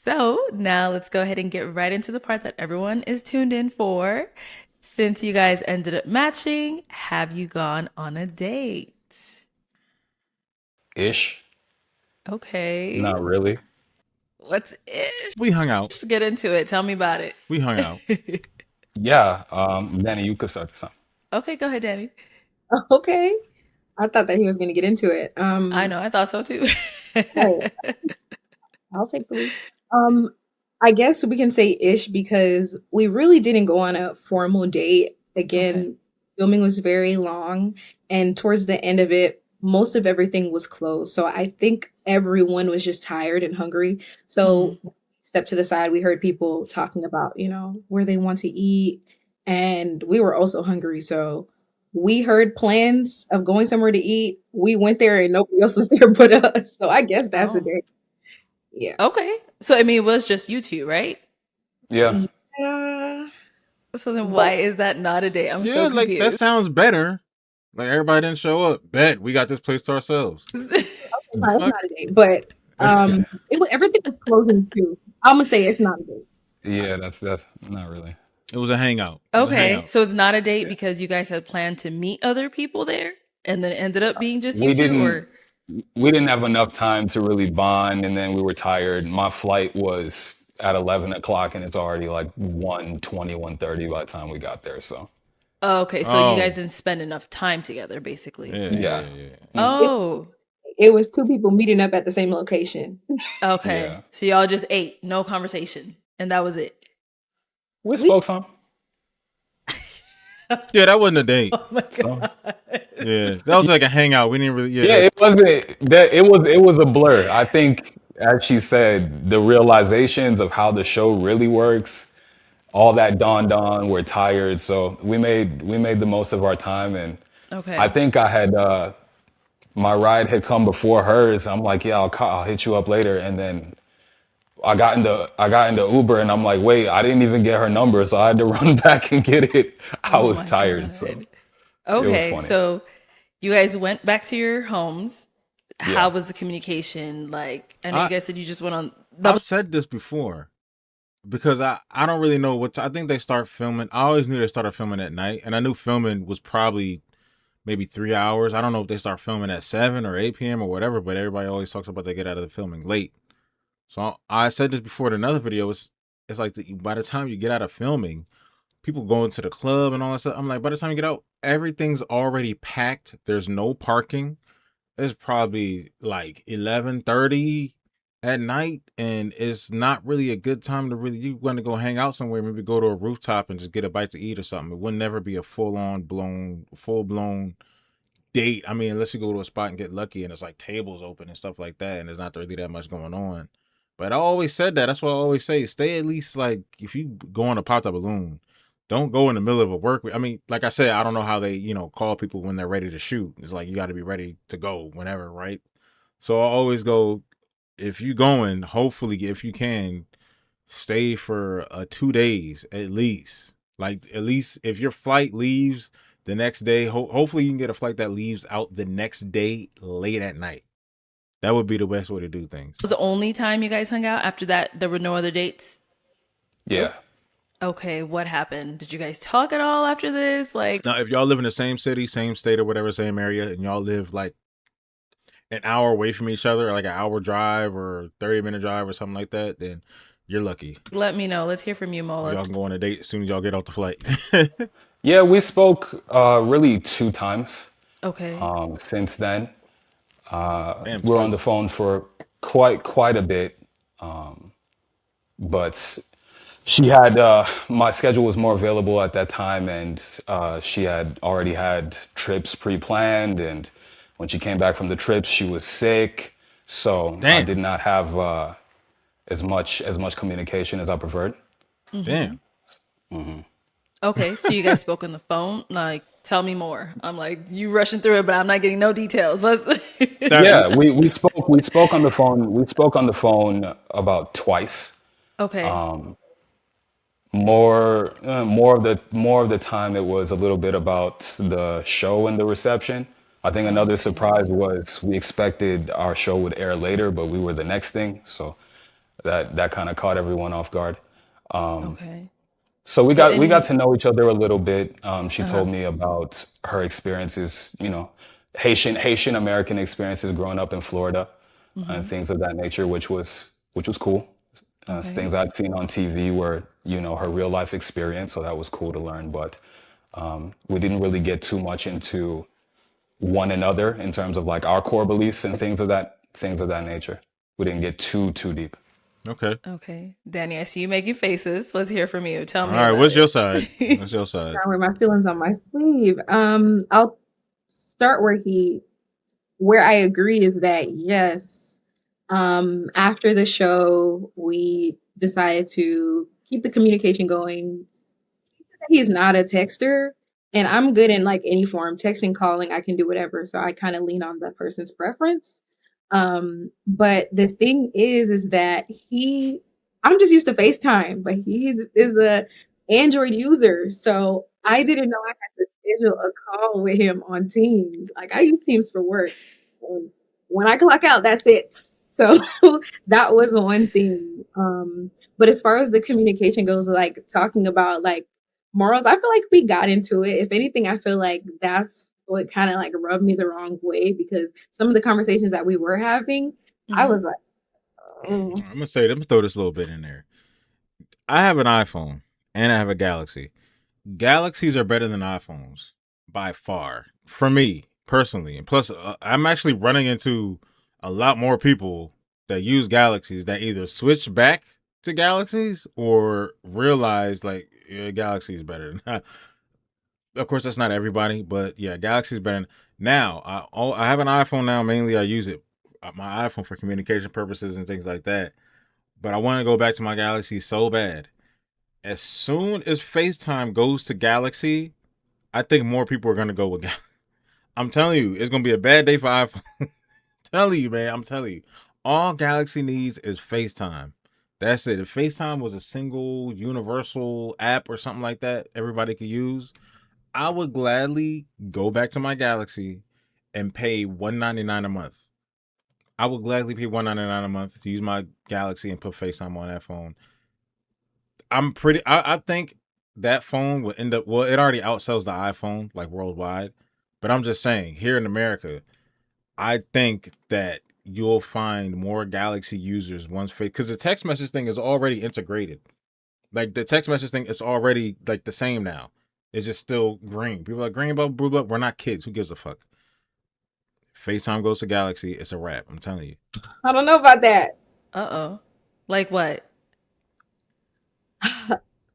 So now let's go ahead and get right into the part that everyone is tuned in for. Since you guys ended up matching, have you gone on a date? Ish. Okay. Not really. What's ish? We hung out. Get into it. Tell me about We hung out. it. Yeah. Danny, you could start this time. Okay, go ahead, Danny. Okay. I thought that he was going to get into it. I know, I thought so too. Right. I'll take the lead. Um, I guess we can say ish because we really didn't go on a formal date. Okay. Again, filming was very long, and towards the end of it, most of everything was closed. So I think everyone was just tired and hungry. Hmm. So step to the side, we heard people talking about, where they want to eat, and we were also hungry. So we heard plans of going somewhere to eat. We went there and nobody else was there but us. So I guess that's a Oh, date. Yeah. okay. So I mean, it was just you two, right? Yeah. Yeah, So then but why is that not a date? I'm Yeah, so like that confused. sounds better. Like everybody didn't show up. Bet we got this place to ourselves. it's The not, it's fuck? not a date. But everything was closing too. I'm gonna say it's not a date. Yeah, that's not really. It was a hangout. It was a Okay, hangout. so it's not a date Yeah. because you guys had planned to meet other people there, and then it ended up being just you We two, didn't or we didn't have enough time to really bond, and then we were tired. My flight was at 11 o'clock, and it's already like 1:20, 1:30 by the time we got there. So oh, okay, so you guys Oh, didn't spend enough time together, basically. yeah, yeah. yeah, yeah. Mm, It, Oh, it was two people meeting up at the same location. okay, yeah. so y'all just ate, no conversation, and that was it. We We spoke some. Yeah, that wasn't a date. Oh my So god. Yeah, that was like a hangout. We didn't really. yeah, Yeah, it wasn't that it was a blur. I think, as she said, the realizations of how the show really works, all that dawned on. We're tired, so we made the most of our time, and I Okay. think I had my ride had come before hers. I'm like, yeah, I'll hit you up later, and then I got into Uber, and I'm like, wait, I didn't even get her number, so I had to run back and get it. I Oh was my tired, so god. it was Okay, funny. so you guys went back to your homes. How Yeah. was the communication like? I know you I guys said you just went on. That I've was said this before because I don't really know what I think they start filming. I always knew they started filming at night, and I knew filming was probably maybe 3 hours. I don't know if they start filming at 7 or 8 p.m. or whatever, but everybody always talks about they get out of the filming late. So I said this before in another video. It's like by the time you get out of filming, people going to the club and all that stuff. I'm like, by the time you get out, everything's already packed. There's no parking. It's probably like 11:30 at night, and it's not really a good time to really. You want to go hang out somewhere, maybe go to a rooftop and just get a bite to eat or something. It would never be a full blown date. I mean, unless you go to a spot and get lucky and it's like tables open and stuff like that, and there's not really that much going on. But I always said that. That's what I always say. Stay at least like if you go on a popped up balloon, don't go in the middle of a work week. I mean, like I said, I don't know how they call people when they're ready to shoot. It's like you got to be ready to go whenever, right? So I always go if you going. Hopefully, if you can, stay for 2 days at least. Like at least if your flight leaves the next day, hopefully you can get a flight that leaves out the next day late at night. That would be the best way to do things. the only time you guys hung out. After that, there were no other dates. Yeah. Okay, what happened? Did you guys talk at all after this? Like, Now, if y'all live in the same city, same state, or whatever, same area, and y'all live like an hour away from each other, like an hour drive or 30-minute drive or something like that, then you're lucky. let me know. Let's hear from you, Mola. Y'all can go on a date as soon as y'all get off the flight. Yeah, we spoke really two times Okay. since then. Damn, We were on the twice. phone for quite a bit, but she had my schedule was more available at that time, and she had already had trips pre-planned, and when she came back from the trips, she was sick, so I Damn, did not have as much communication as I preferred. Mm-hmm. damn. Okay, so you guys spoke on the phone. Like, tell me more. I'm like, you rushing through it, but I'm not getting no details. Let's. That Yeah, we spoke on the phone. We spoke on the phone about twice. Okay. More of the time it was a little bit about the show and the reception. I think another surprise Okay. was we expected our show would air later, but we were the next thing. So that kind of caught everyone off guard. Okay. So So we got in to know each other a little bit. She uh-huh. told me about her experiences, Haitian American experiences growing up in Florida, and Hmm. things of that nature, which was cool. Okay. Things I'd seen on TV were, her real life experience, so that was cool to learn. But we didn't really get too much into one another in terms of like our core beliefs and things of that nature. We didn't get too deep. Okay. Okay. Danny, I see you making faces. Let's hear from you. Tell All me right. about What's your it. side? What's your side? I wear my feelings on my sleeve. I'll start where I agree is that yes, after the show, we decided to keep the communication going. He's not a texter, and I'm good in like any form, texting, calling, I can do whatever. So I kind of lean on the person's preference. But the thing is that I'm just used to FaceTime, but is a Android user. So I didn't know I had to schedule a call with him on Teams. Like I use Teams for work. And when I clock out, that's it. So that was one thing. But as far as the communication goes, like talking about like morals, I feel like we got into it. If anything, I feel like that's what kind of like rubbed me the wrong way because some of the conversations that we were having, I Hmm. was like, oh. Let me throw this little bit in there. I have an iPhone and I have a Galaxy. Galaxies are better than iPhones by far for me personally. And plus, I'm actually running into a lot more people that use Galaxies that either switch back to Galaxies or realize like Galaxy is better. Of course, that's not everybody, but yeah, Galaxy is better. Now, I have an iPhone now. Mainly, I use it my iPhone for communication purposes and things like that. But I want to go back to my Galaxy so bad. As soon as FaceTime goes to Galaxy, I think more people are gonna go with Galaxy. I'm telling you, it's gonna be a bad day for iPhone. Telling you, man. I'm telling you. All Galaxy needs is FaceTime. That's it. If FaceTime was a single universal app or something like that, everybody could use, I would gladly go back to my Galaxy and pay $199 a month. I would gladly pay $199 a month to use my Galaxy and put FaceTime on that phone. I think that phone would end up, well, it already outsells the iPhone like worldwide. But I'm just saying, here in America, I think that you'll find more Galaxy users once because the text message thing is already integrated. Like the text message thing is already like the same now. It's just still green. People are like green, blah, blah, blah. We're not kids. Who gives a fuck? FaceTime goes to Galaxy. It's a wrap. I'm telling you. I don't know about that. Uh-oh. Like what?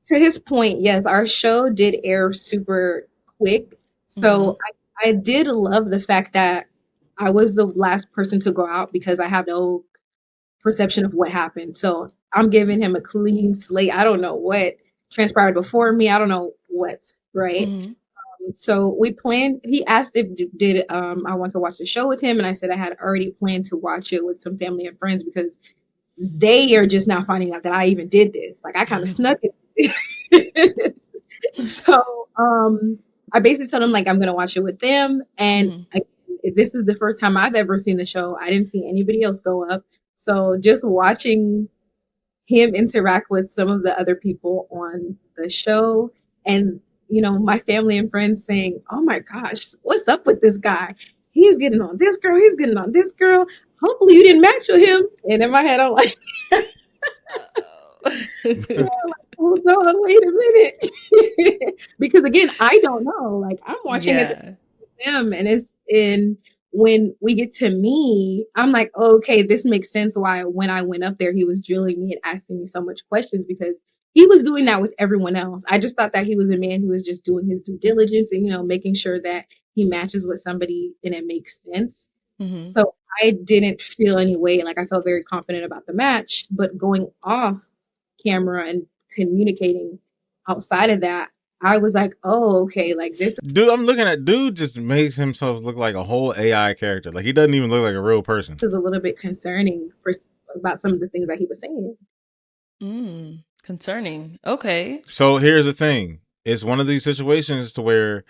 To his point, yes, our show did air super quick. Hmm. So I did love the fact that I was the last person to go out because I have no perception of what happened. So I'm giving him a clean slate. I don't know what transpired before me. I don't know what, right? Hmm. So we planned. He asked if did I want to watch the show with him, and I said I had already planned to watch it with some family and friends because they are just now finding out that I even did this. Like I kind of snuck it. So I basically told him like I'm gonna watch it with them, and Hmm. this is the first time I've ever seen the show. I didn't see anybody else go up, so just watching him interact with some of the other people on the show and my family and friends saying, oh my gosh, what's up with this guy, he's getting on this girl, he's getting on this girl, hopefully you didn't match with him. And in my head I'm like, Uh-oh. hold on, wait a minute. Because again, I don't know, like I'm watching it Yeah. them and it's in when we get to me, I'm like, okay, this makes sense why when I went up there, he was drilling me and asking me so much questions because he was doing that with everyone else. I just thought that he was a man who was just doing his due diligence and, making sure that he matches with somebody and it makes sense. Hmm. So I didn't feel any way. Like I felt very confident about the match, but going off camera and communicating outside of that, I was like, oh, okay, like this Dude, I'm looking at dude just makes himself look like a whole AI character. Like he doesn't even look like a real person. is a little bit concerning about some of the things that he was saying. Mm. Concerning. Okay. So here's the thing. It's one of these situations to where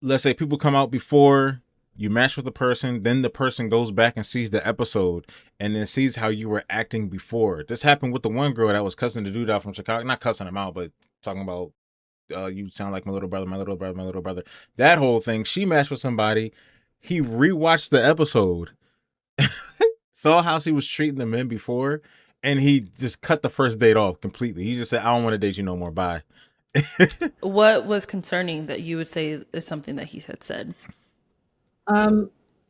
let's say people come out before You match with the person, then the person goes back and sees the episode and then sees how you were acting before. This happened with the one girl that was cussing the dude out from Chicago. Not cussing him out, but talking about, you sound like my little brother, my little brother, my little brother. That whole thing. She matched with somebody. He rewatched the episode, saw how she was treating the men before, and he just cut the first date off completely. He just said, I don't want to date you no more. Bye. What was concerning that you would say is something that he had said?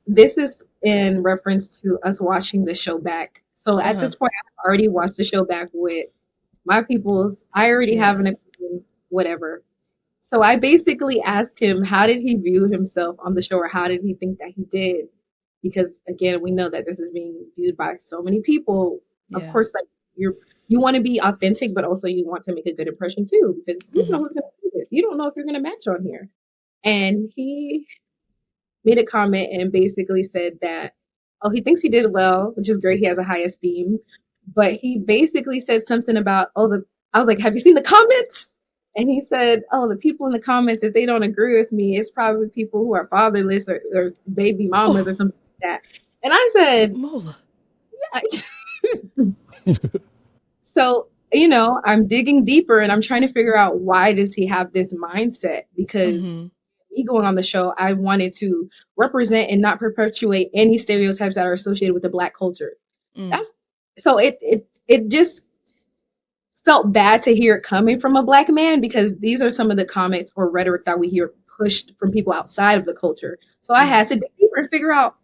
This is in reference to us watching the show back. So at this point, I've already watched the show back with my peoples. I already have an opinion, whatever. So I basically asked him, how did he view himself on the show, or how did he think that he did? Because again, we know that this is being viewed by so many people. Of course, like you want to be authentic, but also you want to make a good impression too, because you don't know who's going to do this. You don't know if you're going to match on here. And he made a comment and basically said that, oh, he thinks he did well, which is great. He has a high esteem. But he basically said something about, I was like, have you seen the comments? And he said, oh, the people in the comments, if they don't agree with me, it's probably people who are fatherless or baby mamas or something like that. And I said, Mola. Yeah. So, I'm digging deeper and I'm trying to figure out, why does he have this mindset? Because me going on the show, I wanted to represent and not perpetuate any stereotypes that are associated with the Black culture. So it just felt bad to hear it coming from a Black man, because these are some of the comments or rhetoric that we hear pushed from people outside of the culture. So I had to dig deeper and figure out,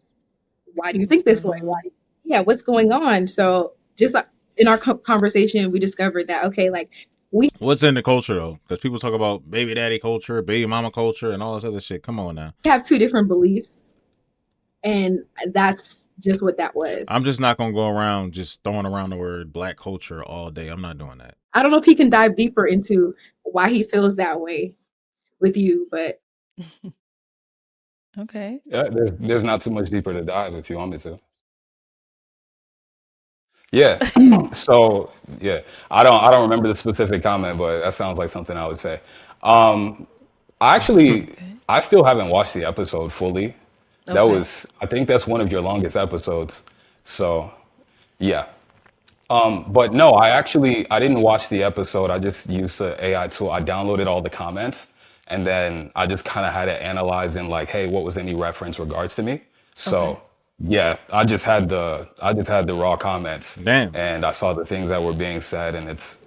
why do you think this way? What's going on? So just like in our conversation, we discovered that, okay, like what's in the culture though? Because people talk about baby daddy culture, baby mama culture, and all this other shit. Come on now. We have two different beliefs, and that's just what that was. I'm just not gonna go around just throwing around the word Black culture all day. I'm not doing that. I don't know if he can dive deeper into why he feels that way with you, but okay. Yeah, there's not too much deeper to dive if you want me to. Yeah. So yeah, I don't remember the specific comment, but that sounds like something I would say. I still haven't watched the episode fully. I think that's one of your longest episodes. So yeah. But no, I didn't watch the episode. I just used the AI tool. I downloaded all the comments and then I just kind of had to analyze and like, hey, what was any reference regards to me? So yeah, I just had the raw comments. Damn. And I saw the things that were being said, and it's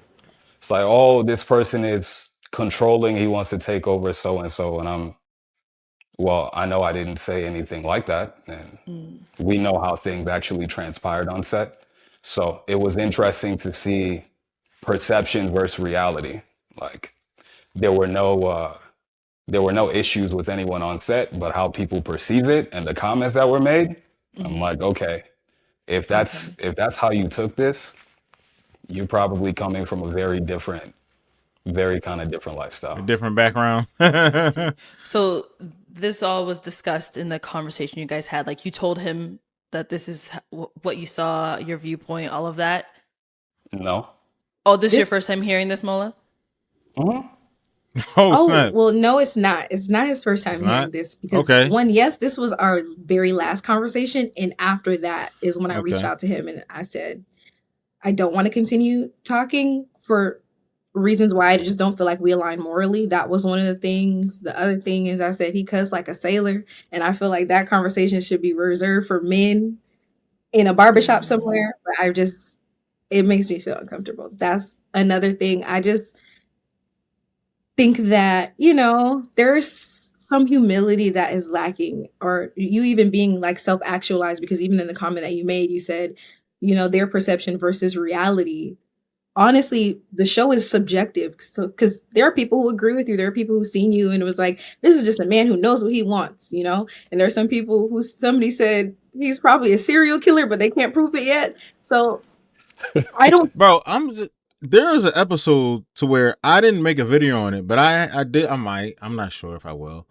like, oh, this person is controlling, he wants to take over so and so, and I know I didn't say anything like that, and we know how things actually transpired on set. So it was interesting to see perception versus reality. Like there were no issues with anyone on set, but how people perceive it and the comments that were made. I'm like, okay, if that's how you took this, you're probably coming from a very kind of different lifestyle. A different background. So this all was discussed in the conversation you guys had. Like you told him that this is what you saw, your viewpoint, all of that? No. Oh, this is your first time hearing this, Mola? Oh, snap. Well, no, it's not. It's not his first time hearing this, because yes, this was our very last conversation, and after that is when I reached out to him and I said, I don't want to continue talking for reasons why I just don't feel like we align morally. That was one of the things. The other thing is, I said he cussed like a sailor, and I feel like that conversation should be reserved for men in a barbershop somewhere. But it makes me feel uncomfortable. That's another thing. I just think that, there's some humility that is lacking, or you even being like self-actualized, because even in the comment that you made, you said, their perception versus reality. Honestly, the show is subjective. So, because there are people who agree with you, there are people who've seen you and it was like, this is just a man who knows what he wants, and there are some people who somebody said he's probably a serial killer, but they can't prove it yet. So I don't, bro. There was an episode to where I didn't make a video on it, but I did. I might. I'm not sure if I will.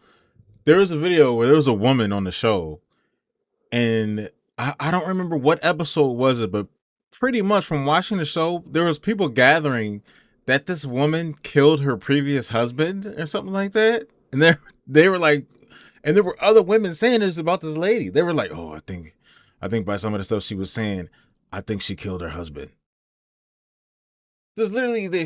There was a video where there was a woman on the show, and I don't remember what episode was it, but pretty much from watching the show, there was people gathering that this woman killed her previous husband or something like that, and they were like, And there were other women saying this about this lady. They were like, "Oh, I think by some of the stuff she was saying, I think she killed her husband." There's literally they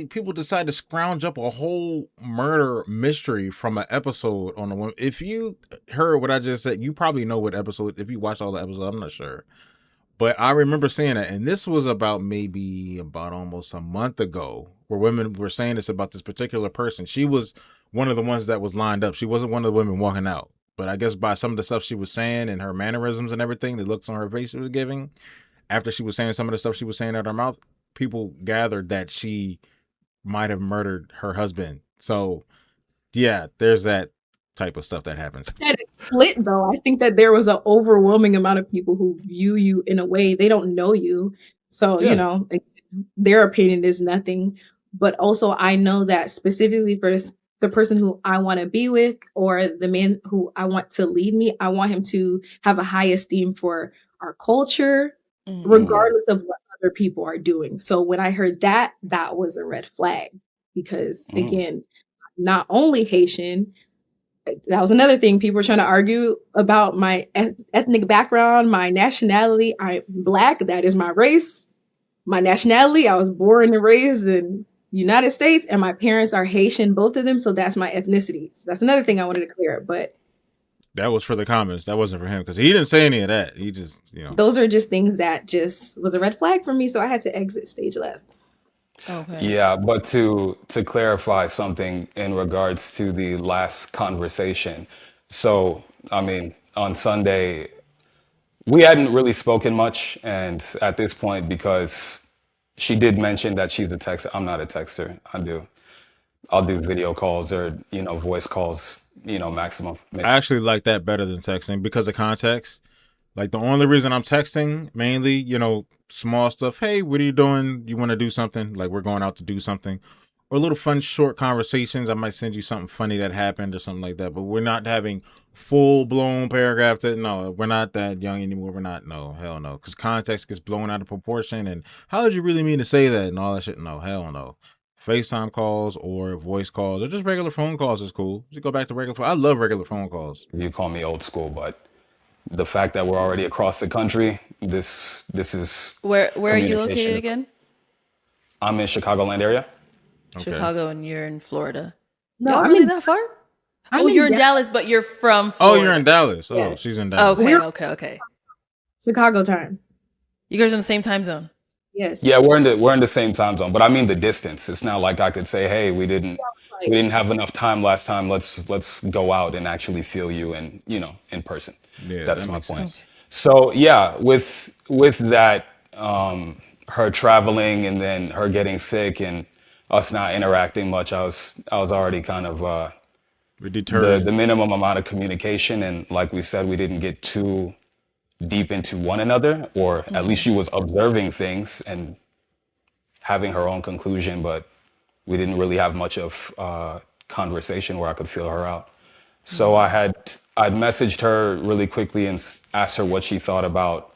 people decide to scrounge up a whole murder mystery from an episode on a woman. If you heard what I just said, you probably know what episode. If you watched all the episodes, I'm not sure, but I remember saying that, and this was about almost a month ago, where women were saying this about this particular person. She was one of the ones that was lined up. She wasn't one of the women walking out, but I guess by some of the stuff she was saying and her mannerisms and everything, the looks on her face she was giving, after she was saying some of the stuff she was saying out of her mouth, people gathered that she might have murdered her husband. So yeah, there's that type of stuff that happens. That it's split though. I think that there was an overwhelming amount of people who view you in a way they don't know you. So, Yeah. you know, like, their opinion is nothing. But also I know that specifically for the person who I want to be with, or the man who I want to lead me, I want him to have a high esteem for our culture, regardless of what other people are doing. So when I heard that, that was a red flag because again, not only Haitian, that was another thing people were trying to argue about my ethnic background, my nationality. I'm Black. That is my race. My nationality, I was born and raised in United States, and my parents are Haitian, both of them. So that's my ethnicity. So that's another thing I wanted to clear up. But that was for the comments. That wasn't for him because he didn't say any of that. He just, those are just things that just was a red flag for me. So I had to exit stage left. Okay. Yeah, but to clarify something in regards to the last conversation. So, I mean, on Sunday, we hadn't really spoken much, and at this point, because she did mention that she's a texter. I'm not a texter. I'll do video calls or, voice calls, maximum. I actually like that better than texting because of context. Like the only reason I'm texting mainly, small stuff. Hey, what are you doing? You want to do something? Like we're going out to do something, or little fun short conversations. I might send you something funny that happened or something like that. But we're not having full blown paragraphs. No, we're not that young anymore. We're not. No, hell no. Because context gets blown out of proportion. And how did you really mean to say that and all that shit? No, hell no. FaceTime calls or voice calls or just regular phone calls is cool. Just go back to regular phone. I love regular phone calls. You call me old school, but the fact that we're already across the country, this is Where are you communication. located again? I'm in Chicagoland area. Okay. Chicago, and you're in Florida. No, Y'all I'm really in- that far? I'm Oh, in you're in Da- Dallas, but you're from Oh, Florida. you're in Dallas. Oh, Yes. she's in Dallas. Okay, We're- okay. Chicago time. You guys are in the same time zone. Yes. Yeah, we're in the same time zone, but I mean the distance. It's not like I could say, "Hey, we didn't have enough time last time. Let's go out and actually feel you and in person." Yeah, That's that my makes point. sense. So yeah, with that, her traveling and then her getting sick and us not interacting much, I was already kind of We're the deterred. minimum amount of communication, and like we said, we didn't get too deep into one another, or at least she was observing things and having her own conclusion, but we didn't really have much of conversation where I could feel her out. So I'd messaged her really quickly and asked her what she thought about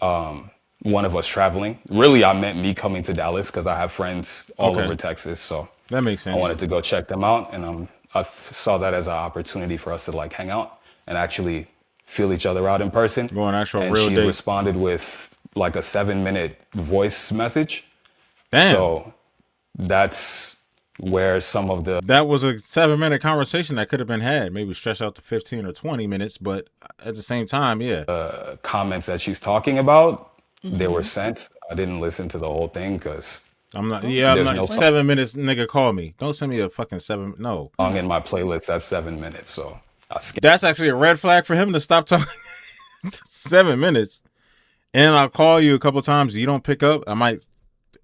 one of us traveling. Really, I meant me coming to Dallas because I have friends all Okay. over Texas, so That makes I sense. wanted to go check them out, and I saw that as an opportunity for us to like hang out and actually feel each other out in person. Go on actual And real she date. responded with like a 7-minute voice message. Damn. So that's where some of the That was a 7-minute conversation that could have been had, maybe stretched out to 15 or 20 minutes, but at the same time, yeah. comments that she's talking about, they were sent. I didn't listen to the whole thing because I'm not There's no 7 minutes, nigga, call me. Don't send me a fucking 7. No. song in my playlist that's 7 minutes. So I skipped. That's actually a red flag for him to stop talking. 7 minutes. And I'll call you a couple times. You don't pick up. I might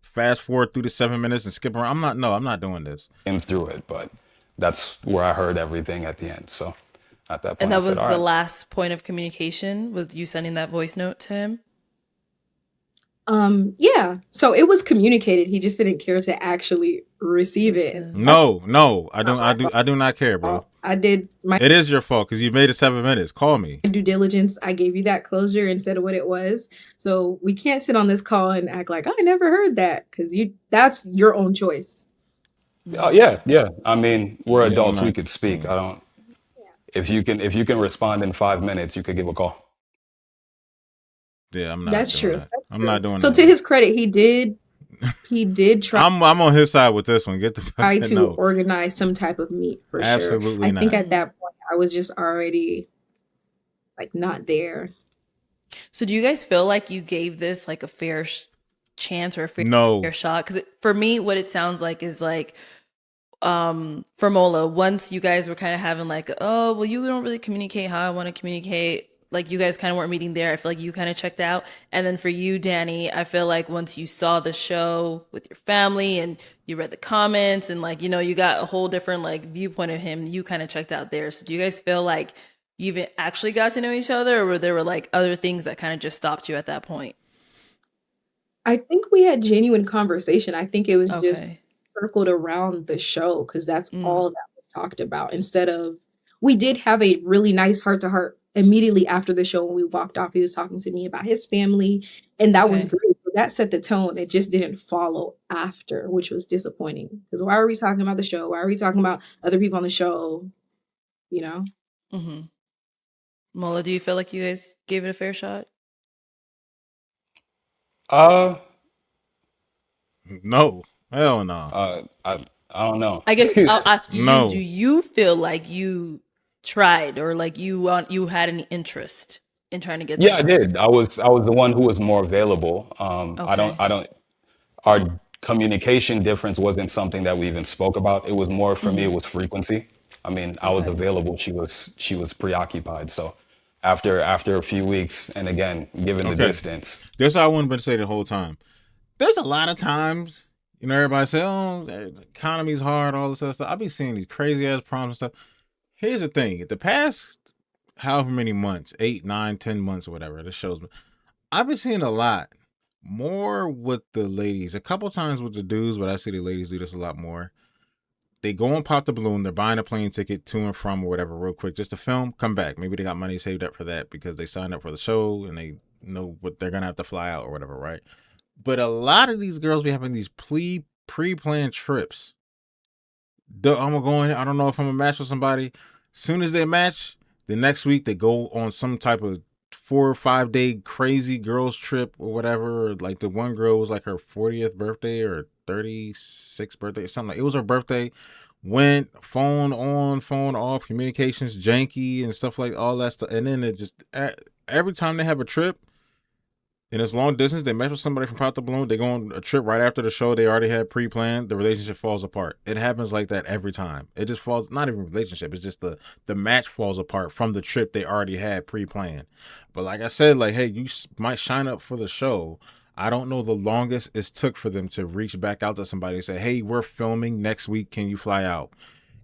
fast forward through the 7 minutes and skip around. I'm not doing this. him through it, but that's where I heard everything at the end. So at that point, And that I said, was "All the right." last point of communication, was you sending that voice note to him? Yeah. So it was communicated. He just didn't care to actually receive it. Listen. No. I do not care, bro. I did my It is your fault because you made it 7 minutes. Call me. due diligence. I gave you that closure and said what it was. So we can't sit on this call and act like I never heard that, because that's your own choice. Yeah. I mean, we're Yeah, adults. I'm We not- could speak. I don't. if you can respond in 5 minutes, you could give a call. Yeah, I'm not That's doing true. that. That's I'm true. not doing So that. to his credit, he did try I'm on his side with this one. Get the fuck to no. organize some type of meet for sure. Absolutely I think not. at that point I was just already like not there. So do you guys feel like you gave this like a fair chance or a fair No. shot? Because for me, what it sounds like is like for Mola, once you guys were kind of having like, oh, well, you don't really communicate how I want to communicate. Like you guys kind of weren't meeting there. I feel like you kind of checked out. And then for you, Dani, I feel like once you saw the show with your family and you read the comments and like, you know, you got a whole different like viewpoint of him, you kind of checked out there. So do you guys feel like you even actually got to know each other, or were there were like other things that kind of just stopped you at that point? I think we had genuine conversation. I think it was just Okay. circled around the show because that's Mm, all that was talked about. Instead of, we did have a really nice heart to heart immediately after the show when we walked off. He was talking to me about his family, and that was okay. great. But that set the tone. It just didn't follow after, which was disappointing. Because why are we talking about the show? Why are we talking about other people on the show? You know? Mm-hmm. Mola, do you feel like you guys gave it a fair shot? Uh, No. Hell no. I don't know. I guess I'll ask you, do No. you feel like you tried or like you had any interest in trying to get to Yeah, I know her? did. I was the one who was more available. Okay. I don't our communication difference wasn't something that we even spoke about. It was more for me, it Mm-hmm. was frequency. I mean, I was Okay. available, she was preoccupied. So after a few weeks, and again, given the Okay. distance, This I wanted to say the whole time. There's a lot of times, everybody say, oh, the economy's hard, all this other stuff. I've been seeing these crazy ass problems and stuff. Here's the thing. The past however many months, 8, 9, 10 months or whatever, this shows me. I've been seeing a lot more with the ladies. A couple times with the dudes, but I see the ladies do this a lot more. They go and pop the balloon. They're buying a plane ticket to and from or whatever real quick just to film, come back. Maybe they got money saved up for that because they signed up for the show and they know what they're going to have to fly out or whatever, right? But a lot of these girls be having these pre-planned trips. I'm going, I don't know if I'm going to match with somebody. Soon as they match, the next week they go on some type of 4 or 5 day crazy girls trip or whatever. Like the one girl was like her 40th birthday or 36th birthday or something. It was her birthday. Went phone on, phone off, communications janky and stuff like all that stuff. And then it just every time they have a trip and it's long distance, they match with somebody from Pop the Balloon. They go on a trip right after the show. They already had pre-planned. The relationship falls apart. It happens like that every time. It just falls. Not even relationship. It's just the match falls apart from the trip they already had pre-planned. But like I said, like, hey, you might shine up for the show. I don't know the longest it took for them to reach back out to somebody and say, hey, we're filming next week. Can you fly out?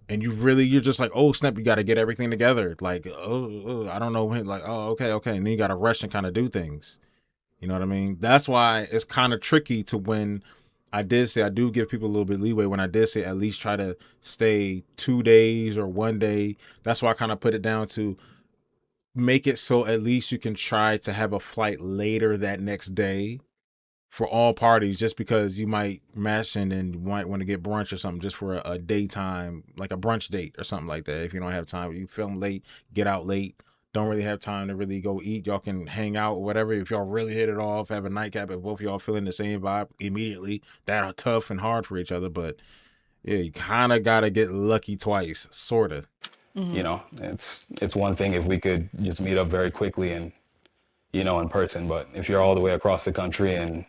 And you're just like, oh snap, you got to get everything together. Like, I don't know when. Like, oh, okay, and then you got to rush and kind of do things. You know what I mean? That's why it's kind of tricky to when I did say I do give people a little bit leeway when I did say at least try to stay 2 days or one day. That's why I kind of put it down to make it so at least you can try to have a flight later that next day for all parties, just because you might match and then you might want to get brunch or something just for a daytime, like a brunch date or something like that. If you don't have time, you film late, get out late, don't really have time to really go eat. Y'all can hang out or whatever. If y'all really hit it off, have a nightcap, if both of y'all feeling the same vibe immediately, that are tough and hard for each other. But yeah, you kind of got to get lucky twice, sort of. Mm-hmm. it's one thing if we could just meet up very quickly and in person, but if you're all the way across the country and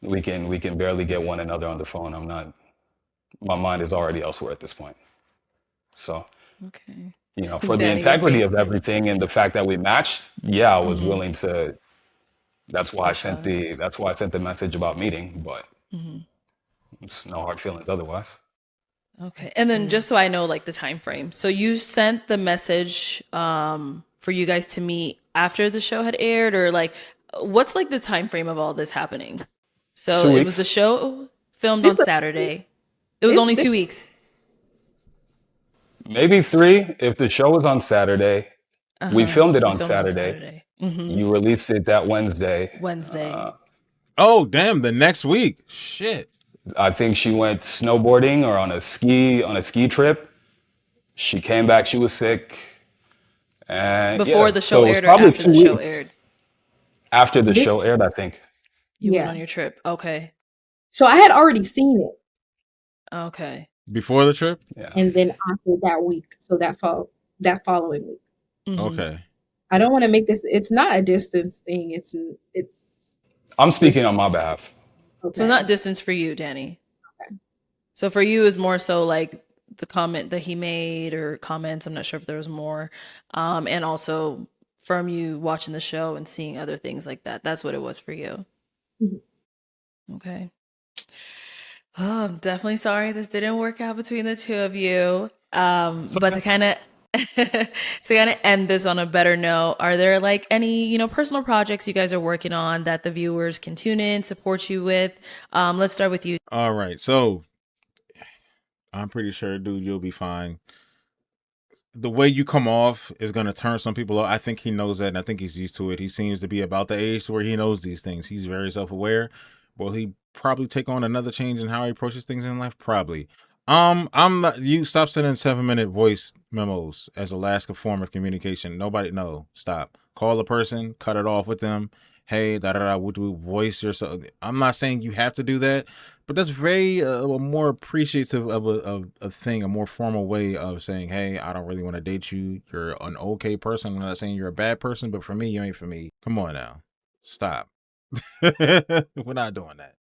we can barely get one another on the phone, my mind is already elsewhere at this point. So, Okay. for the Dani, your integrity face of is everything and the fact that we matched, yeah, I was mm-hmm. willing to. Push that. That's why I sent the message about meeting, but Mm-hmm. it's no hard feelings otherwise. Okay. And then just so I know like the time frame. So you sent the message for you guys to meet after the show had aired, or like what's like the time frame of all this happening? So two it was weeks the show filmed on It's a, Saturday. It was it's only been 2 weeks. Maybe three if the show was on Saturday. We Uh-huh. filmed it You on filmed on Saturday. Saturday. Mm-hmm. You released it that Wednesday. Wednesday. Oh, damn, the next week. Shit. I think she went snowboarding or on a ski trip. She came back. She was sick. And Before yeah, the show so it's aired or probably after two the show weeks aired? after the This, show aired, I think. You went yeah. on your trip. Okay. So I had already seen it, Okay. Before the trip? Yeah. and then after that week, so that following week. Mm-hmm. Okay. I don't want to make this. It's not a distance thing. It's I'm speaking this. on my behalf. So it's Okay. not distance for you, Danny. Okay. So for you is more so like the comment that he made or comments. I'm not sure if there was more. And also from you watching the show and seeing other things like that. That's what it was for you. Mhm. Okay. Oh, I'm definitely sorry this didn't work out between the two of you. But to kind of end this on a better note, are there like any, personal projects you guys are working on that the viewers can tune in, support you with? Let's start with you. All right. So I'm pretty sure, dude, you'll be fine. The way you come off is going to turn some people off. I think he knows that, and I think he's used to it. He seems to be about the age to where he knows these things. He's very self-aware. Will he probably take on another change in how he approaches things in life? Probably. I'm not. You stop sending 7-minute voice memos as a last form of communication. Nobody, no, stop. Call a person, cut it off with them. Hey, da da da. Would you voice yourself? I'm not saying you have to do that, but that's very a more appreciative of a thing, a more formal way of saying, hey, I don't really want to date you. You're an okay person. I'm not saying you're a bad person, but for me, you ain't for me. Come on now, stop. We're not doing that.